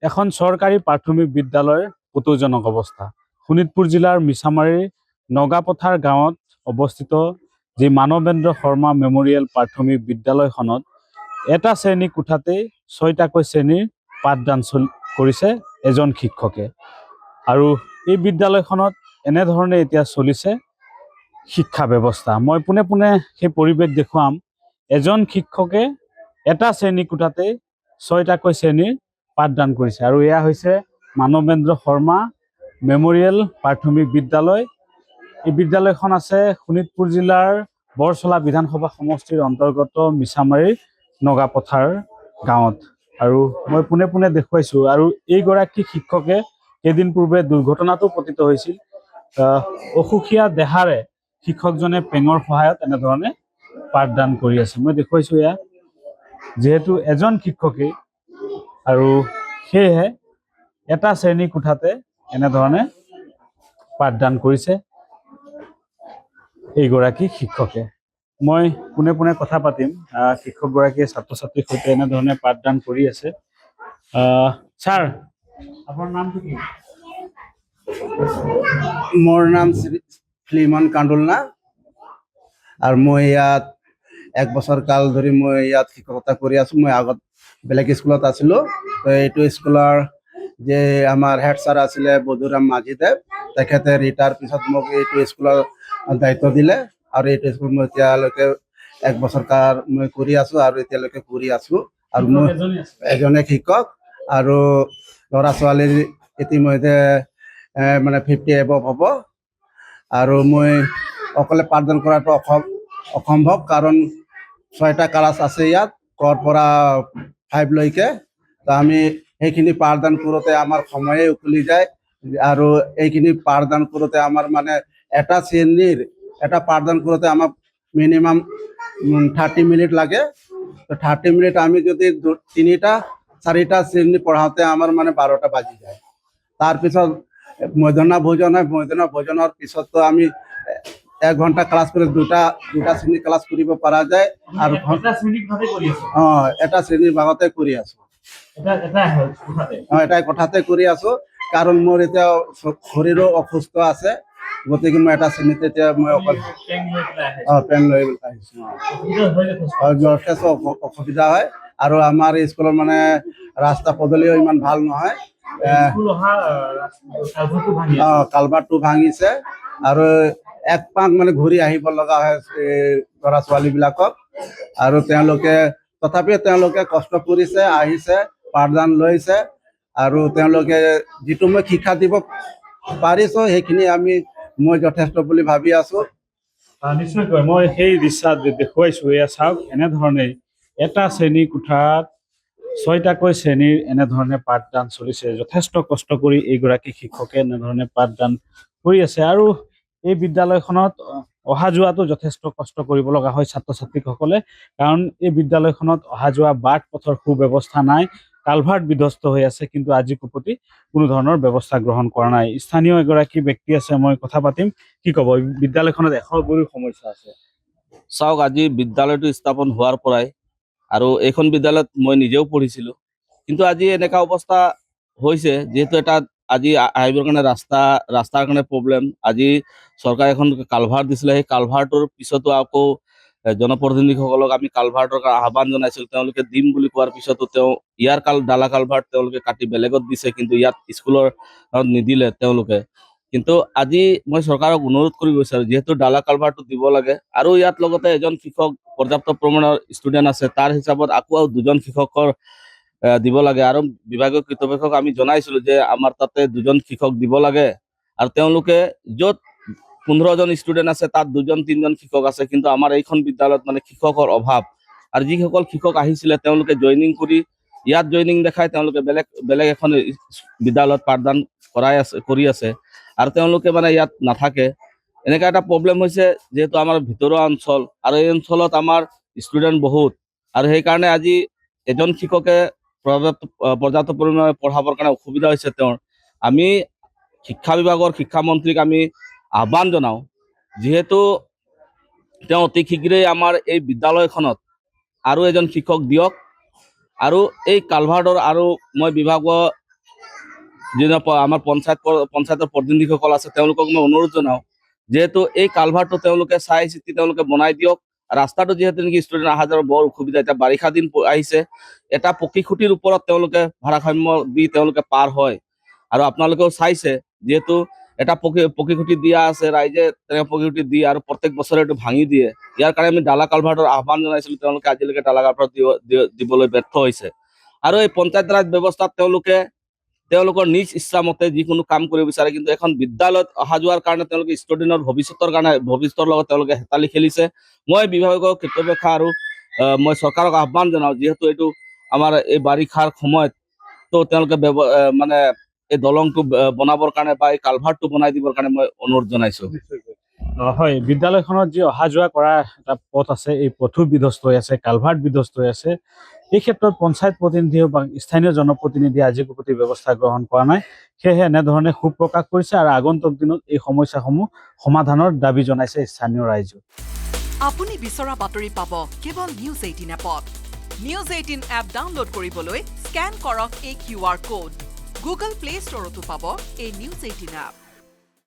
এখন চৰকাৰী প্ৰাথমিক বিদ্যালয়ৰ কৌতুকজনক অৱস্থা। শোণিতপুৰ জিলাৰ মিছামাৰীৰ নগাপথাৰ গাঁৱত অৱস্থিত যি মানৱেন্দ্ৰ শৰ্মা মেমৰিয়েল প্ৰাথমিক বিদ্যালয়খনত এটা শ্ৰেণী কোঠাতেই 6টাকৈ শ্ৰেণীৰ পাঠদান কৰিছে এজন শিক্ষকে। আৰু এই বিদ্যালয়খনত এনেধৰণে এতিয়া চলিছে শিক্ষা ব্যৱস্থা। মই পোনে পোনে সেই পৰিৱেশ দেখুৱাম। এজন শিক্ষকে এটা শ্ৰেণী কোঠাতেই 6টাকৈ শ্ৰেণীৰ পাঠদান কৰিছে। আৰু এয়া হৈছে মানৱেন্দ্ৰ শৰ্মা মেমৰিয়েল প্ৰাথমিক বিদ্যালয়। এই বিদ্যালয়খন আছে শোণিতপুৰ জিলাৰ বৰচলা বিধানসভা সমষ্টিৰ অন্তৰ্গত মিছামাৰীৰ নগাপথাৰ গাঁৱত। আৰু মই পোনে পোনে দেখুৱাইছোঁ। আৰু এইগৰাকী শিক্ষকে কেইদিন পূৰ্বে দুৰ্ঘটনাটো পতিত হৈছিল। অসুখীয়া দেহাৰে শিক্ষকজনে পেঙৰ সহায়ত এনেধৰণে পাঠদান কৰি আছে। মই দেখুৱাইছোঁ এয়া, যিহেতু এজন শিক্ষকেই আৰু সেয়েহে এটা শ্ৰেণী কোঠাতে এনেধৰণে পাঠদান কৰিছে এইগৰাকী শিক্ষকে। মই পোনে পোনে কথা পাতিম। শিক্ষকগৰাকীয়ে ছাত্ৰ ছাত্ৰীৰ সৈতে এনেধৰণে পাঠদান কৰি আছে। ছাৰ, আপোনাৰ নামটো কি? মোৰ নাম শ্ৰী ফিলিমন কান্দুলনা আৰু মই ইয়াত 1 বছৰ কাল ধৰি মই ইয়াত শিক্ষকতা কৰি আছোঁ। মই আগত বেলেগ স্কুলত আছিলোঁ। তো এইটো স্কুলৰ যে আমাৰ হেড ছাৰ আছিলে বধুৰাম মাঝীদেৱ, তেখেতে ৰিটায়াৰ পিছত মোক এইটো স্কুলৰ দায়িত্ব দিলে। আৰু এইটো স্কুল মই এতিয়ালৈকে 1 বছৰ কাল মই কৰি আছোঁ আৰু এতিয়ালৈকে কৰি আছোঁ। আৰু মই এজনে শিক্ষক আৰু ল'ৰা ছোৱালীৰ ইতিমধ্যে মানে 50 এবভ হ'ব। আৰু মই অকলে পাঠদান কৰাটো অসম্ভৱ, কাৰণ 6টা ক্লাছ আছে ইয়াত, কৰ পৰা 5 লৈকে। তো আমি সেইখিনি পাঠদান কৰোঁতে আমাৰ সময়ে উকলি যায়। আৰু এইখিনি পাঠদান কৰোঁতে আমাৰ মানে এটা শ্ৰেণীৰ এটা পাঠদান কৰোঁতে আমাক মিনিমাম 30 মিনিট লাগে। তো 30 মিনিট আমি যদি 3টা 4টা শ্ৰেণী পঢ়াওঁতে আমাৰ মানে 12টা বাজি যায়। তাৰপিছত মধ্যাহ্ন ভোজন হয়। মধ্যাহ্ন ভোজনৰ পিছতো আমি 1 ঘণ্টা ক্লাছ কৰি দুটা শ্ৰেণী ক্লাছ কৰিব পৰা যায়। আৰু এটা শ্ৰেণীৰ ভাগতে কৰি আছোঁ। এটাই কথাতে কৰি আছোঁ, কাৰণ মোৰ এতিয়া শৰীৰো অসুস্থ আছে। গতিকে মই এটা শ্ৰেণীতে এতিয়া মই অকল পেন লৈ আহিছোঁ। যথেষ্ট অসুবিধা হয়। আৰু আমাৰ স্কুলৰ মানে ৰাস্তা পদূলিও ইমান ভাল নহয়। কালভাৰটো ভাঙিছে আৰু এক পাক মানে ঘূৰি আহিব লগা হয় ল'ৰা ছোৱালীবিলাকক। আৰু তথাপিও তেওঁলোকে কষ্ট কৰিছে, আহিছে, পাঠদান লৈছে। আৰু তেওঁলোকে যিটো মই শিক্ষা দিব পাৰিছোঁ সেইখিনি মই যথেষ্ট বুলি ভাবি আছোঁ। নিশ্চয়কৈ মই সেই দৃশ্য দেখুৱাইছোঁ। এয়া চাওক, এনেধৰণে এটা শ্ৰেণী কোঠাত 6টাকৈ শ্ৰেণীৰ এনেধৰণে পাঠদান চলিছে। যথেষ্ট কষ্ট কৰি এইগৰাকী শিক্ষকে এনেধৰণে পাঠদান কৰি আছে। আৰু এই বিদ্যালয়খনত অহা যোৱাটো যথেষ্ট কষ্ট কৰিব লগা হয় ছাত্ৰ ছাত্ৰীসকলে, কাৰণ এই বিদ্যালয়খনত অহা যোৱা বাট পথৰ সুব্যৱস্থা নাই। কালভাৰ্ট বিধ্বস্ত হৈ আছে, কিন্তু আজি কুপতি কোনো ধৰণৰ ব্যৱস্থা গ্ৰহণ কৰা নাই। স্থানীয় এগৰাকী ব্যক্তি আছে, মই কথা পাতিম। কি ক'ব? বিদ্যালয়খনত এশবোৰো সমস্যা আছে। চাওক, আজি বিদ্যালয়টো স্থাপন হোৱাৰ পৰাই, আৰু এইখন বিদ্যালয়ত মই নিজেও পঢ়িছিলোঁ, কিন্তু আজি এনেকুৱা অৱস্থা হৈছে, যিহেতু এটা আজি আহিবৰ কাৰণে ৰাস্তাৰ কাৰণে প্ৰব্লেম। আজি চৰকাৰে এখন কালভাৰ্ট দিছিলে, সেই কালভাৰ্টৰ পিছতো আকৌ জনপ্ৰতিনিধিসকলক আমি কালভাৰ্টৰ আহ্বান জনাইছিলোঁ। তেওঁলোকে দিম বুলি কোৱাৰ পিছতো ইয়াৰ ডালা কালভাৰ্ট তেওঁলোকে কাটি বেলেগত দিছে, কিন্তু ইয়াত স্কুলৰ নিদিলে তেওঁলোকে। কিন্তু আজি মই চৰকাৰক অনুৰোধ কৰিব বিচাৰোঁ, যিহেতু ডালা কালভাৰটো দিব লাগে, আৰু ইয়াত লগতে এজন শিক্ষক পৰ্যাপ্ত পৰিমাণৰ ষ্টুডেণ্ট আছে, তাৰ হিচাপত আকৌ 2জন শিক্ষকৰ দিব লাগে। আৰু বিভাগীয় কৰ্তৃপক্ষক আমি জনাইছিলোঁ যে আমাৰ তাতে 2জন শিক্ষক দিব লাগে। আৰু তেওঁলোকে য'ত 15জন ষ্টুডেণ্ট আছে তাত 2-3জন শিক্ষক আছে, কিন্তু আমাৰ এইখন বিদ্যালয়ত মানে শিক্ষকৰ অভাৱ। আৰু যিসকল শিক্ষক আহিছিলে তেওঁলোকে ইয়াত জইনিং দেখাই তেওঁলোকে বেলেগ এখন বিদ্যালয়ত পাঠদান কৰি আছে, আৰু তেওঁলোকে মানে ইয়াত নাথাকে। এনেকুৱা এটা প্ৰব্লেম হৈছে, যিহেতু আমাৰ ভিতৰুৱা অঞ্চল, আৰু এই অঞ্চলত আমাৰ ষ্টুডেণ্ট বহুত। আৰু সেইকাৰণে আজি এজন শিক্ষকে পৰ্যাপ্ত পৰিমাণে পঢ়াবৰ কাৰণে অসুবিধা হৈছে তেওঁৰ। আমি শিক্ষা বিভাগৰ শিক্ষামন্ত্ৰীক আমি আহ্বান জনাওঁ, যিহেতু তেওঁ অতি শীঘ্ৰেই আমাৰ এই বিদ্যালয়খনত আৰু এজন শিক্ষক দিয়ক। আৰু এই কালভাৰ্টৰ, আৰু মই বিভাগৰ যিজন আমাৰ পঞ্চায়তৰ প্ৰতিনিধিসকল আছে তেওঁলোকক মই অনুৰোধ জনাওঁ যিহেতু এই কালভাৰটো তেওঁলোকে চাই চিতি তেওঁলোকে বনাই দিয়ক। ৰাস্তাটো যিহেতু নেকি ষ্টুডেণ্ট অহা যোৱাৰ বৰ অসুবিধা, এতিয়া বাৰিষা দিন আহিছে, এটা পকী খুঁটিৰ ওপৰত তেওঁলোকে ভাৰসাম্য দি তেওঁলোকে পাৰ হয়। আৰু আপোনালোকেও চাইছে যিহেতু এটা পকী খুঁটি দিয়া আছে, ৰাইজে তেনে পকী খুঁটি দিয়ে আৰু প্ৰত্যেক বছৰে এইটো ভাঙি দিয়ে। ইয়াৰ কাৰণে আমি ডালা কালভাৰটোৰ আহ্বান জনাইছিলোঁ, তেওঁলোকে আজিলৈকে ডালা কালভাৰ দিবলৈ ব্যৰ্থ হৈছে। আৰু এই পঞ্চায়ত ৰাজ ব্যৱস্থাত তেওঁলোকৰ নিজ ইচ্ছামতে যিকোনো কাম কৰিব বিচাৰে, কিন্তু এখন বিদ্যালয়ত অহা যোৱাৰ কাৰণে তেওঁলোকে ষ্টুডেণ্টৰ ভৱিষ্যতৰ লগত তেওঁলোকে হেতালি খেলিছে। মই বিভাগীয় কৰ্তৃপক্ষ আৰু মই চৰকাৰক আহ্বান জনাওঁ, যিহেতু এইটো আমাৰ এই বাৰিষাৰ সময়ত তো তেওঁলোকে মানে এই দলংটো বনাবৰ কাৰণে বা এই কালভাৰটো বনাই দিবৰ কাৰণে মই অনুৰোধ জনাইছোঁ। হয়, বিদ্যালয়খনত যি অহা যোৱা কৰা এটা পথ আছে, এই পথো বিধ্বস্ত হৈ আছে, কালভাৰ্ট বিধ্বস্ত হৈ আছে। এই ক্ষেত্ৰত পঞ্চায়ত প্ৰতিনিধি বা স্থানীয় জনপ্ৰতিনিধিয়ে আজিৰ প্ৰতি ব্যৱস্থা গ্ৰহণ কৰা নাই। সেয়েহে এনেধৰণে ক্ষোভ প্ৰকাশ কৰিছে আৰু আগন্তুক দিনত এই সমস্যাসমূহ সমাধানৰ দাবী জনাইছে স্থানীয় ৰাইজে। আপুনি বিচৰা বাতৰি পাব কেৱল নিউজ 18 এপত। নিউজ 18 এপ ডাউনলোড কৰিবলৈ স্কেন কৰক এই QR কোড। গুগল প্লে ষ্টৰতো পাব এই নিউজ 18 এপ।